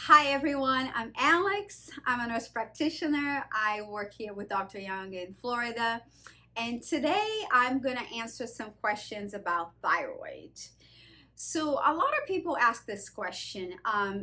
Hi everyone, I'm Alex. I'm a nurse practitioner. I work here with Dr. Young in Florida. And today I'm going to answer some questions about thyroid. So, a lot of people ask this question,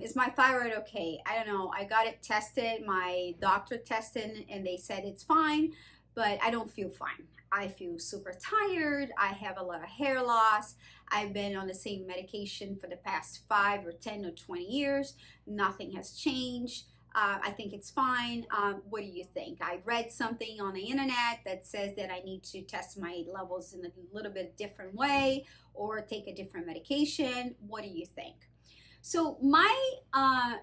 is my thyroid okay? I don't know. I got it tested. My doctor tested and they said it's fine, but I don't feel fine. I feel super tired. I have a lot of hair loss. I've been on the same medication for the past 5 or 10 or 20 years. Nothing has changed. I think it's fine. What do you think? I read something on the internet that says that I need to test my levels in a little bit different way or take a different medication. What do you think? So my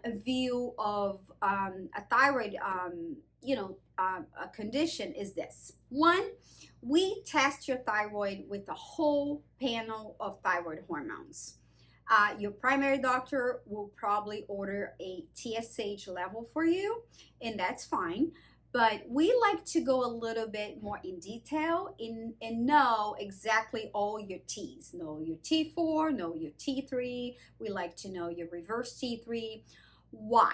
view of a thyroid, a condition is this. One, we test your thyroid with a whole panel of thyroid hormones. Your primary doctor will probably order a TSH level for you, and that's fine. But we like to go a little bit more in detail and know exactly all your T's. Know your T4, know your T3. We like to know your reverse T3. Why?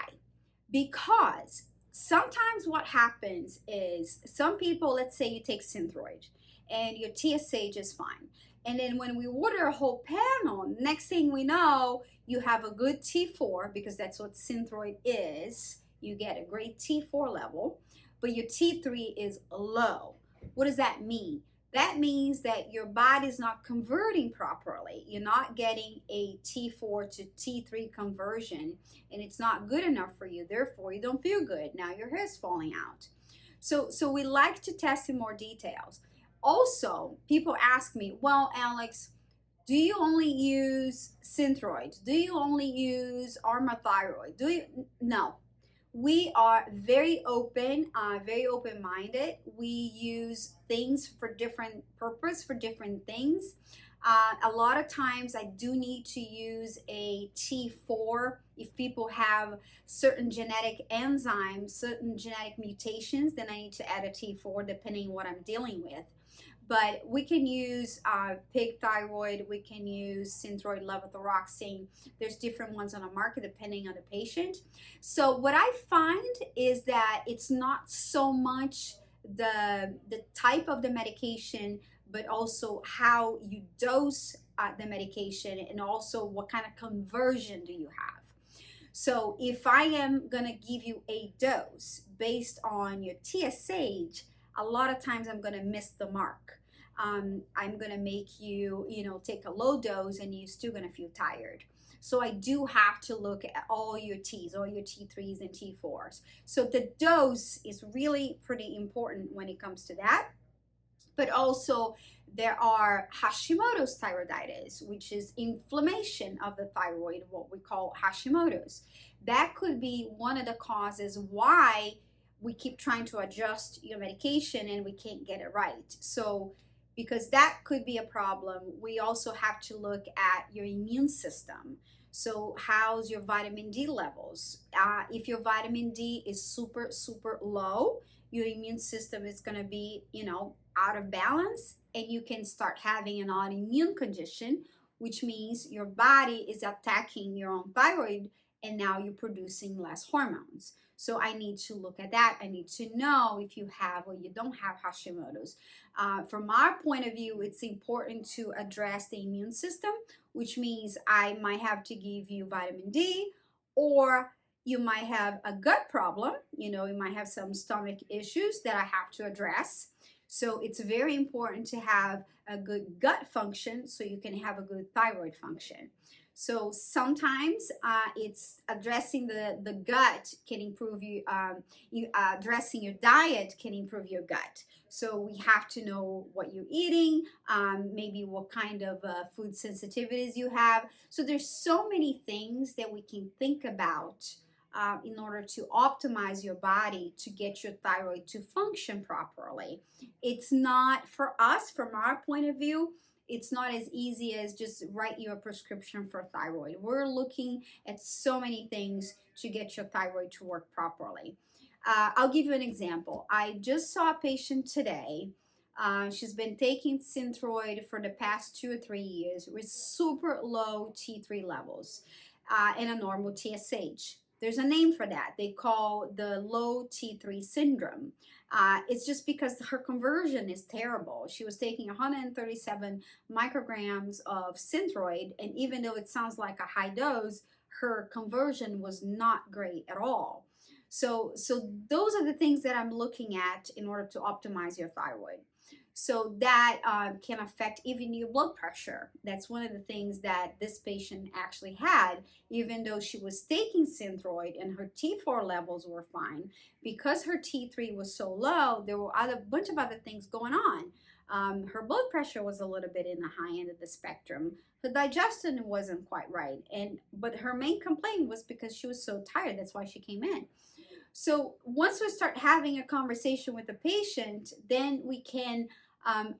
Because sometimes what happens is some people, let's say you take Synthroid and your TSH is fine. And then when we order a whole panel, next thing we know, you have a good T4 because that's what Synthroid is. You get a great T4 level, but your T3 is low. What does that mean? That means that your body's not converting properly. You're not getting a T4 to T3 conversion, and it's not good enough for you. Therefore, you don't feel good. Now your hair is falling out. So we like to test in more details. Also, people ask me, well, Alex, do you only use Synthroid? Do you only use Armathyroid? Do you? No. We are very open-minded. We use things for different purpose, for different things. A lot of times I do need to use a T4 if people have certain genetic enzymes, certain genetic mutations, then I need to add a T4 depending on what I'm dealing with. But we can use pig thyroid, we can use synthroid levothyroxine. There's different ones on the market depending on the patient. So what I find is that it's not so much the type of the medication, but also how you dose the medication and also what kind of conversion do you have. So if I am going to give you a dose based on your TSH, a lot of times I'm going to miss the mark. I'm going to make you, take a low dose and you're still going to feel tired. So I do have to look at all your T's, all your T3s and T4s. So the dose is really pretty important when it comes to that. But also there are Hashimoto's thyroiditis, which is inflammation of the thyroid, what we call Hashimoto's. That could be one of the causes why we keep trying to adjust your medication and we can't get it right. So because that could be a problem, we also have to look at your immune system. So how's your vitamin D levels? If your vitamin D is super, super low, your immune system is going to be, out of balance, and you can start having an autoimmune condition, which means your body is attacking your own thyroid and now you're producing less hormones. So I need to look at that. I need to know if you have or you don't have Hashimoto's. From our point of view, it's important to address the immune system, which means I might have to give you vitamin D, or you might have a gut problem. You might have some stomach issues that I have to address. So it's very important to have a good gut function so you can have a good thyroid function. So sometimes it's addressing the gut can improve addressing your diet can improve your gut. So we have to know what you're eating, maybe what kind of food sensitivities you have. So there's so many things that we can think about in order to optimize your body to get your thyroid to function properly. It's not, for us, from our point of view, it's not as easy as just write you a prescription for thyroid. We're looking at so many things to get your thyroid to work properly. I'll give you an example. I just saw a patient today. She's been taking Synthroid for the past 2 or 3 years with super low T3 levels and a normal TSH. There's a name for that. They call the low T3 syndrome. It's just because her conversion is terrible. She was taking 137 micrograms of synthroid, and even though it sounds like a high dose, her conversion was not great at all. So those are the things that I'm looking at in order to optimize your thyroid. So that can affect even your blood pressure. That's one of the things that this patient actually had, even though she was taking Synthroid and her T4 levels were fine. Because her T3 was so low, there were a bunch of other things going on. Her blood pressure was a little bit in the high end of the spectrum. Her digestion wasn't quite right, but her main complaint was because she was so tired. That's why she came in. So once we start having a conversation with the patient, then we can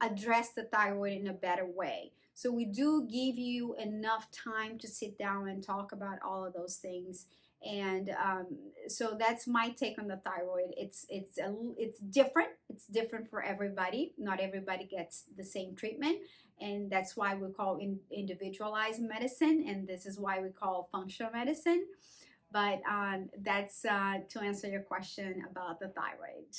address the thyroid in a better way. So we do give you enough time to sit down and talk about all of those things. And so that's my take on the thyroid. It's different. It's different for everybody. Not everybody gets the same treatment, and that's why we call individualized medicine, and this is why we call functional medicine. But that's to answer your question about the thyroid.